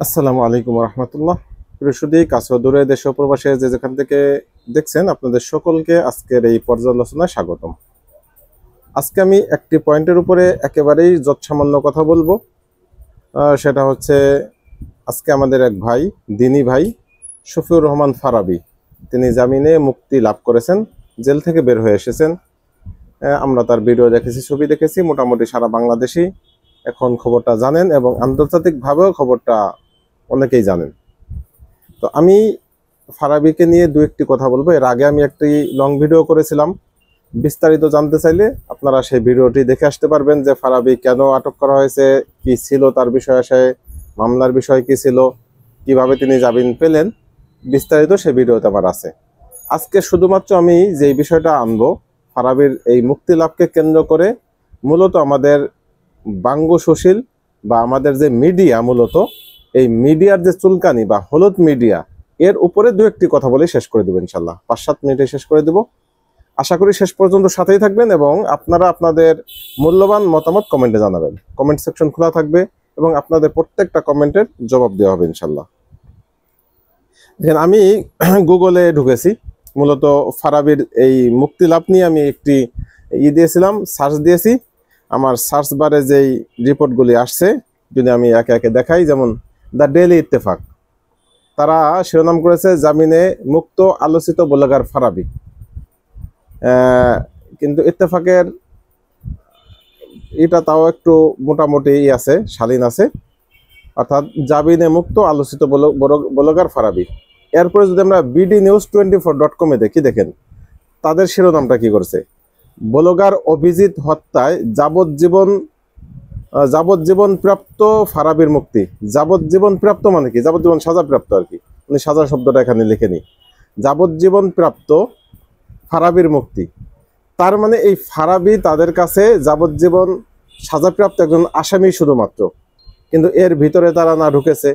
আসসালামু আলাইকুম রহমতুল্লাহ। প্রিয়সুদী কাছে ও দূরে দেশ ও প্রবাসে যে যেখান থেকে দেখছেন আপনাদের সকলকে আজকের এই পর্যালোচনায় স্বাগতম। আজকে আমি একটি পয়েন্টের উপরে একেবারেই যৎসামান্য কথা বলবো। সেটা হচ্ছে আজকে আমাদের এক ভাই, দিনী ভাই শফিউর রহমান ফারাবী, তিনি জামিনে মুক্তি লাভ করেছেন, জেল থেকে বের হয়ে এসেছেন। আমরা তার ভিডিও দেখেছি, ছবি দেখেছি, মোটামুটি সারা বাংলাদেশি এখন খবরটা জানেন এবং আন্তর্জাতিকভাবেও খবরটা অনেকেই জানেন। তো আমি ফারাবীকে নিয়ে দু একটি কথা বলবো। এর আগে আমি একটি লং ভিডিও করেছিলাম। বিস্তারিত জানতে চাইলে আপনারা সেই ভিডিওটি দেখে আসতে পারবেন, যে ফারাবী কেন আটক করা হয়েছে, কি ছিল তার বিষয়ে, সে মামলার বিষয় কি ছিল, কিভাবে তিনি জামিন পেলেন, বিস্তারিত সেই ভিডিওতে আমার আছে। আজকে শুধুমাত্র আমি যে বিষয়টা আনবো, ফারাবীর এই মুক্তি লাভকে কেন্দ্র করে মূলত আমাদের বাঙ্গু সুশীল বা আমাদের যে মিডিয়া, মূলত এই মিডিয়ার যে চুলকানি বা হলুদ মিডিয়া, এর উপরে দু একটি কথা বলে শেষ করে দেবো ইনশাল্লাহ। 5-7 মিনিটে শেষ করে দেব। আশা করি শেষ পর্যন্ত সাথেই থাকবেন এবং আপনারা আপনাদের মূল্যবান মতামত কমেন্টে জানাবেন। কমেন্ট সেকশন খোলা থাকবে এবং আপনাদের প্রত্যেকটা কমেন্টের জবাব দেওয়া হবে ইনশাল্লাহ। দেখেন, আমি গুগলে ঢুকেছি, মূলত ফারাবীর এই মুক্তি লাভ নিয়ে আমি একটি দিয়েছিলাম, সার্চ দিয়েছি। আমার সার্চ বারে যেই রিপোর্টগুলি আসছে যদি আমি একে একে দেখাই, যেমন দ্য ডেইলি ইত্তেফাক, তারা শিরোনাম করেছে জামিনে মুক্ত আলোচিত ব্লগার ফারাবী। কিন্তু ইত্তেফাকের এটা তাও একটু মোটামুটি আছে, শালীন আছে, অর্থাৎ জামিনে মুক্ত আলোচিত ব্লগার ফারাবী। এরপরে যদি আমরা bdnews24.com-এ দেখি, দেখেন তাদের শিরোনামটা কি করছে। ব্লগার অভিজিৎ হত্যায় যাবজ্জীবন প্রাপ্ত ফারাবীর মুক্তি। যাবজ্জীবন প্রাপ্ত মানে কি? যাবজ্জীবন সাজাপ্রাপ্ত আর কি, উনি সাজা শব্দটা এখানে লিখেনি। যাবজ্জীবন প্রাপ্ত ফারাবীর মুক্তি, তার মানে এই ফারাবী তাদের কাছে যাবজ্জীবন সাজাপ্রাপ্ত একজন আসামি শুধুমাত্র। কিন্তু এর ভিতরে তারা না ঢুকেছে,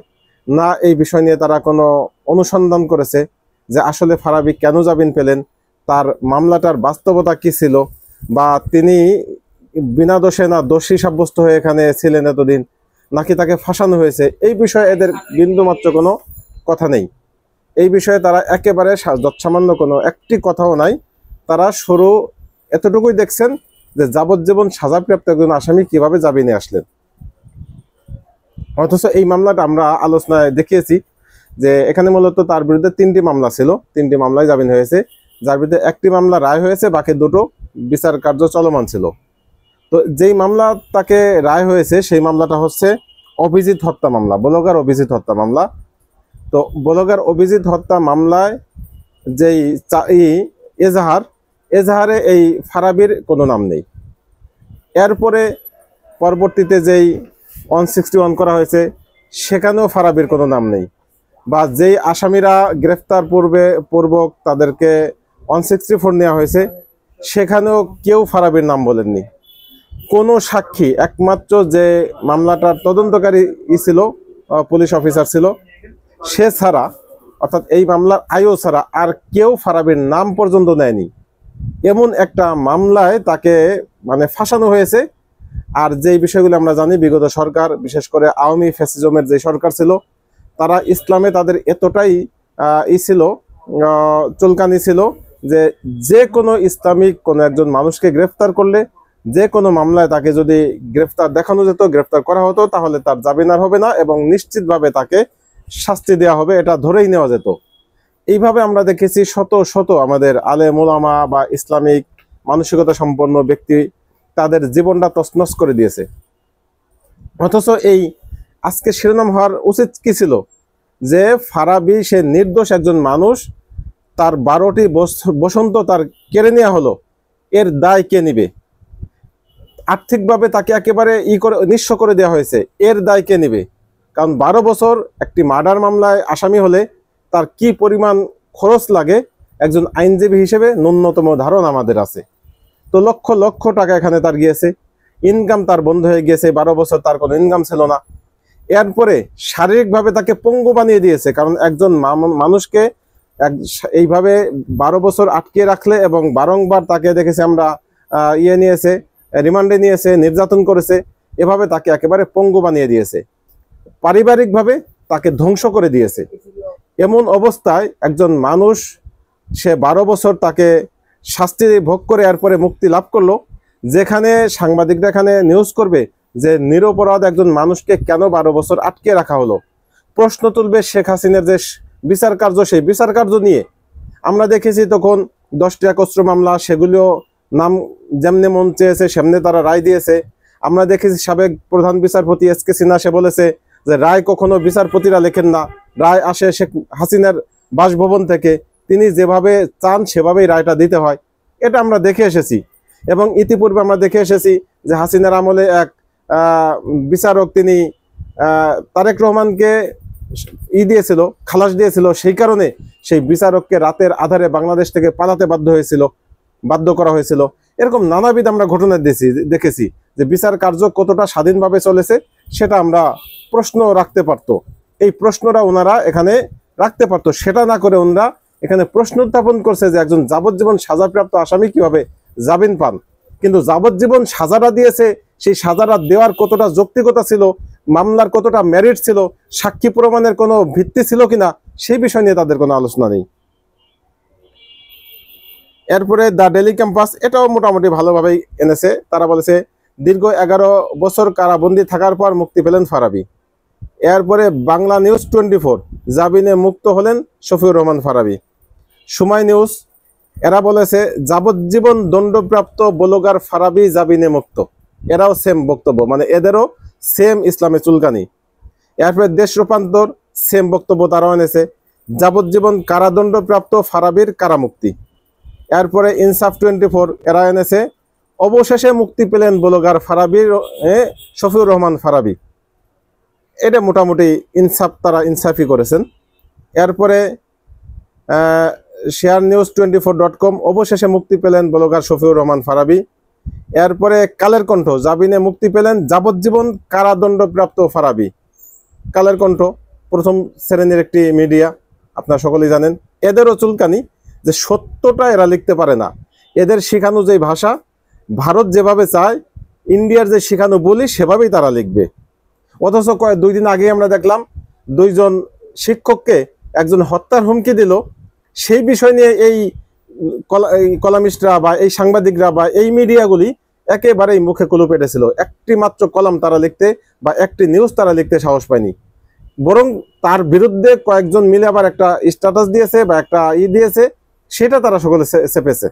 না এই বিষয় নিয়ে তারা কোনো অনুসন্ধান করেছে যে আসলে ফারাবী কেন জামিন পেলেন, তার মামলাটার বাস্তবতা কি ছিল, বা তিনি বিনা দোষে না দোষী সাব্যস্ত হয়ে এখানে ছিলেন এতদিন, নাকি তাকে ফাঁসানো হয়েছে, এই বিষয়ে এদের বিন্দুমাত্র কোনো কথা নেই। এই বিষয়ে তারা একেবারে যৎসামান্য কোনো একটি কথাও নাই। তারা শুরু এতটুকুই দেখছেন যে যাবজ্জীবন সাজাপ্রাপ্ত একজন আসামি কিভাবে জামিনে আসলেন। অথচ এই মামলাটা আমরা আলোচনায় দেখিয়েছি যে এখানে মূলত তার বিরুদ্ধে 3টি মামলা ছিল, 3টি মামলায় জামিন হয়েছে, যার বিরুদ্ধে একটি মামলা রায় হয়েছে, বাকি দুটো বিচার কার্য চলমান ছিল। তো যেই মামলা তাকে রায় হয়েছে সেই মামলাটা হচ্ছে অভিজিৎ হত্যা মামলা, ব্লগার অভিজিৎ হত্যা মামলা। তো ব্লগার অভিজিৎ হত্যা মামলায় যেই এজাহারে এই ফারাবীর কোনো নাম নেই। এরপরে পরবর্তীতে যেই 161 করা হয়েছে সেখানেও ফারাবীর কোনো নাম নেই, বা যেই আসামিরা গ্রেফতার পূর্বক তাদেরকে 164 নেওয়া হয়েছে সেখানেও কেউ ফারাবীর নাম বলেননি। কোনো সাক্ষী, একমাত্র যে মামলাটার তদন্তকারী ছিল, পুলিশ অফিসার ছিল, সে ছাড়া, অর্থাৎ এই মামলার আইও ছাড়া আর কেউ ফারাবীর নাম পর্যন্ত নেয়নি। এমন একটা মামলায় তাকে মানে ফাঁসানো হয়েছে। আর যেই বিষয়গুলো আমরা জানি, বিগত সরকার, বিশেষ করে আওয়ামী ফ্যাসিজমের যে সরকার ছিল, তারা ইসলামে তাদের এতটাই ছিল, চুলকানি ছিল, যে যে কোনো ইসলামিক কোনো একজন মানুষকে গ্রেফতার করলে, যে কোনো মামলায় তাকে যদি গ্রেফতার দেখানো যেত, গ্রেফতার করা হতো, তাহলে তার জামিন আর হবে না এবং নিশ্চিতভাবে তাকে শাস্তি দেওয়া হবে, এটা ধরেই নেওয়া যেত। এইভাবে আমরা দেখেছি শত শত আমাদের আলেম ওলামা বা ইসলামিক মানসিকতা সম্পন্ন ব্যক্তি তাদের জীবনটা তছনছ করে দিয়েছে। অথচ এই আজকে শিরোনাম হওয়ার উচিত কি ছিল, যে ফারাবী সে নির্দোষ একজন মানুষ, তার 12টি বসন্ত তার কেড়ে নেওয়া হলো, এর দায় কে নিবে? আর্থিকভাবে তাকে একেবারে নিঃস্ব করে দেওয়া হয়েছে, এর দায় কে নিবে? কারণ 12 বছর একটি মার্ডার মামলায় আসামি হলে তার কি পরিমাণ খরচ লাগে একজন আইনজীবী হিসেবে ন্যূনতম ধারণা আমাদের আছে। তো লক্ষ লক্ষ টাকা এখানে তার গিয়েছে, ইনকাম তার বন্ধ হয়ে গিয়েছে, 12 বছর তার কোনো ইনকাম ছিল না। এরপরে শারীরিকভাবে তাকে পঙ্গু বানিয়ে দিয়েছে, কারণ একজন মানুষকে এইভাবে 12 বছর আটকে রাখলে এবং বারংবার তাকে দেখেছি আমরা নিয়েছে, রিমান্ডে নিয়েছে, নির্যাতন করেছে, এভাবে তাকে একেবারে পঙ্গু বানিয়ে দিয়েছে। পারিবারিকভাবে তাকে ধ্বংস করে দিয়েছে। এমন অবস্থায় একজন মানুষ সে 12 বছর তাকে শাস্তি ভোগ করে এরপরে মুক্তি লাভ করলো, যেখানে সাংবাদিকরা এখানে নিউজ করবে যে নিরপরাধ একজন মানুষকে কেন 12 বছর আটকে রাখা হলো। প্রশ্ন তুলবে শেখ হাসিনার যে বিচার কার্য, সেই বিচার কার্য নিয়ে। আমরা দেখেছি তখন 10টি একস্ত্র মামলা, সেগুলো নাম যেমনি মন চেয়েছে সেমনি তারা রায় দিয়েছে। আমরা দেখেছি সাবেক প্রধান বিচারপতি এস.কে. সিনহা সে বলেছে যে রায় কখনো বিচারপতিরা লেখেন না, রায় আসে শেখ হাসিনার বাসভবন থেকে, তিনি যেভাবে চান সেভাবেই রায়টা দিতে হয়। এটা আমরা দেখে এসেছি। এবং ইতিপূর্বে আমরা দেখে এসেছি যে হাসিনার আমলে এক বিচারক তিনি তারেক রহমানকে দিয়েছিল, খালাস দিয়েছিল, সেই কারণে সেই বিচারককে রাতের আধারে বাংলাদেশ থেকে পালাতে বাধ্য করা হয়েছিল। এরকম নানাবিধ আমরা ঘটনা দেখেছি যে বিচার কার্য কতটা স্বাধীনভাবে চলেছে সেটা আমরা প্রশ্ন রাখতে পারতো। এই প্রশ্নটা ওনারা এখানে রাখতে পারতো, সেটা না করে ওনারা এখানে প্রশ্ন উত্থাপন করছে যে একজন যাবজ্জীবন সাজাপ্রাপ্ত আসামি কিভাবে জামিন পান। কিন্তু যাবজ্জীবন সাজাটা দিয়েছে, সেই সাজাটা দেওয়ার কতটা যৌক্তিকতা ছিল, মামলার কতটা মেরিট ছিল, সাক্ষী প্রমাণের কোনো ভিত্তি ছিল কিনা, সেই বিষয় নিয়ে তাদের কোনো আলোচনা নেই। এরপরে দ্য ডেইলি ক্যাম্পাস, এটাও মোটামুটি ভালোভাবেই এনেছে। তারা বলেছে দীর্ঘ 11 বছর কারাবন্দী থাকার পর মুক্তি পেলেন ফারাবী। এরপরে বাংলা নিউজ 24, জামিনে মুক্ত হলেন শফিউর রহমান ফারাবী। সময় নিউজ, এরা বলেছে যাবজ্জীবন দণ্ডপ্রাপ্ত ব্লগার ফারাবী জামিনে মুক্ত। এরাও সেম বক্তব্য, মানে এদেরও সেম ইসলামে চুলকানি। এরপরে দেশ রূপান্তর সেম বক্তব্য তারাও এনেছে, যাবজ্জীবন কারাদণ্ডপ্রাপ্ত ফারাবীর কারামুক্তি। এরপরে ইনসাফ 24, এরা এনেছে অবশেষে মুক্তি পেলেন ব্লগার ফারাবীর শফিউর রহমান ফারাবী। এটা মোটামুটি ইনসাফ, তারা ইনসাফই করেছেন। এরপরে শেয়ার নিউজ 24.com, অবশেষে মুক্তি পেলেন ব্লগার শফিউর রহমান ফারাবী। এরপরে কালের কণ্ঠ, জামিনে মুক্তি পেলেন যাবজ্জীবন কারাদণ্ডপ্রাপ্ত ফারাবী। কালের কণ্ঠ প্রথম শ্রেণীর একটি মিডিয়া, আপনারা সকলেই জানেন। এদেরও চুলকানি যে সত্যটা এরা লিখতে পারে না। এদের শেখানো যে ভাষা, ভারত যেভাবে চায়, ইন্ডিয়ার যে শেখানো বলি সেভাবেই তারা লিখবে। অথচ 2 দিন আগে আমরা দেখলাম 2 জন শিক্ষককে একজন হত্যার হুমকি দিল। সেই বিষয় নিয়ে এই কলামিস্টরা বা এই সাংবাদিকরা বা এই মিডিয়াগুলি একেবারেই মুখে কুলু পেটেছিল। একটি মাত্র কলাম তারা লিখতে বা একটি নিউজ তারা লিখতে সাহস পায়নি, বরং তার বিরুদ্ধে কয়েকজন মিলে আবার একটা স্ট্যাটাস দিয়েছে বা একটা দিয়েছে, সেটা তারা সকলে চেপেছে।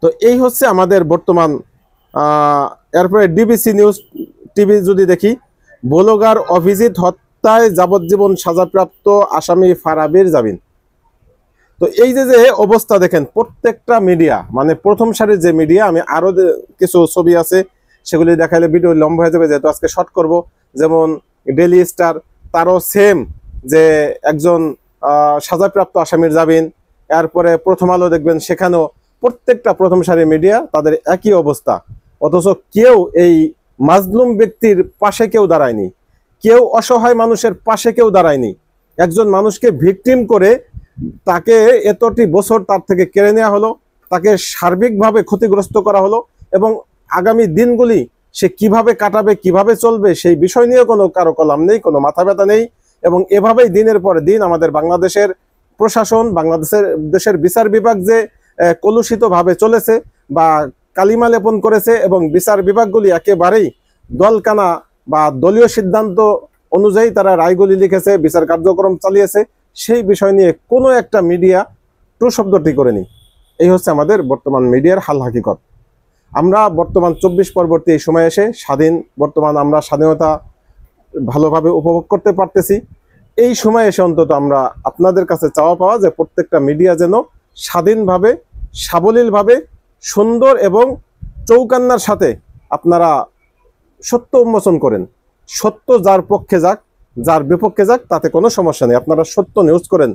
তো এই হচ্ছে আমাদের বর্তমান। এরপরে ডিবিসি নিউজ টিভি যদি দেখি, ব্লগার অভিজিৎ হত্যায় যাবজ্জীবন সাজাপ্রাপ্ত আসামি ফারাবীর জামিন। তো এই যে অবস্থা দেখেন, প্রত্যেকটা মিডিয়া, মানে প্রথম সারির যে মিডিয়া, আমি আরো কিছু ছবি আছে সেগুলি দেখাইলে ভিডিও লম্বা হয়ে যাবে, যেহেতু আজকে শর্ট করব। যেমন ডেইলি স্টার, তারও সেম যে একজন সাজাপ্রাপ্ত আসামির জামিন। এরপরে প্রথম আলো দেখবেন, সেখানেও প্রত্যেকটা প্রথম সারির মিডিয়া তাদের একই অবস্থা। অথচ কেউ এই মাজলুম ব্যক্তির পাশে কেউ দাঁড়ায়নি, কেউ অসহায় মানুষের পাশে কেউ দাঁড়ায়নি। একজন মানুষকে ভিকটিম করে তাকে এতটি বছর তার থেকে কেড়ে নেওয়া হলো, তাকে সার্বিকভাবে ক্ষতিগ্রস্ত করা হলো, এবং আগামী দিনগুলি সে কিভাবে কাটাবে, কিভাবে চলবে, সেই বিষয় নিয়ে কোনো কারো কলাম নেই, কোনো মাথা ব্যথা নেই। এবং এভাবেই দিনের পর দিন আমাদের বাংলাদেশের প্রশাসন, দেশের বিচার বিভাগ যে কলুষিতভাবে চলেছে বা কালিমা লেপন করেছে, এবং বিচার বিভাগগুলি একেবারেই দলকানা বা দলীয় সিদ্ধান্ত অনুযায়ী তারা রায়গুলি লিখেছে, বিচার কার্যক্রম চালিয়েছে, সেই বিষয় নিয়ে কোনো একটা মিডিয়া টু শব্দটি করেনি। এই হচ্ছে আমাদের বর্তমান মিডিয়ার হাল হাকিকত। আমরা বর্তমান 24 পরবর্তী এই সময় এসে বর্তমান আমরা স্বাধীনতা ভালোভাবে উপভোগ করতে পারতেছি। এই সময় এসে অন্তত আমরা আপনাদের কাছে চাওয়া পাওয়া যে প্রত্যেকটা মিডিয়া যেন স্বাধীনভাবে, সাবলীলভাবে, সুন্দর এবং চৌকান্নার সাথে আপনারা সত্য উন্মোচন করেন। সত্য যার পক্ষে যাক, যার বিপক্ষে যাক, তাতে কোনো সমস্যা নেই। আপনারা সত্য নিউজ করেন,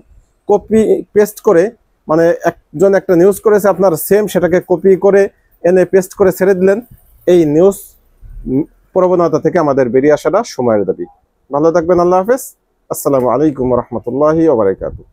কপি পেস্ট করে, মানে একজন একটা নিউজ করেছে, আপনার সেম সেটাকে কপি করে এনে পেস্ট করে ছেড়ে দিলেন। এই নিউজ প্রবণতা থেকে আমাদের বেরিয়ে আসাটা সময়ের দাবি। ভালো থাকবেন, আল্লাহ হাফেজ, আসসালামু আলাইকুম রহমতুল্লাহি ওয়া বারাকাতুহু।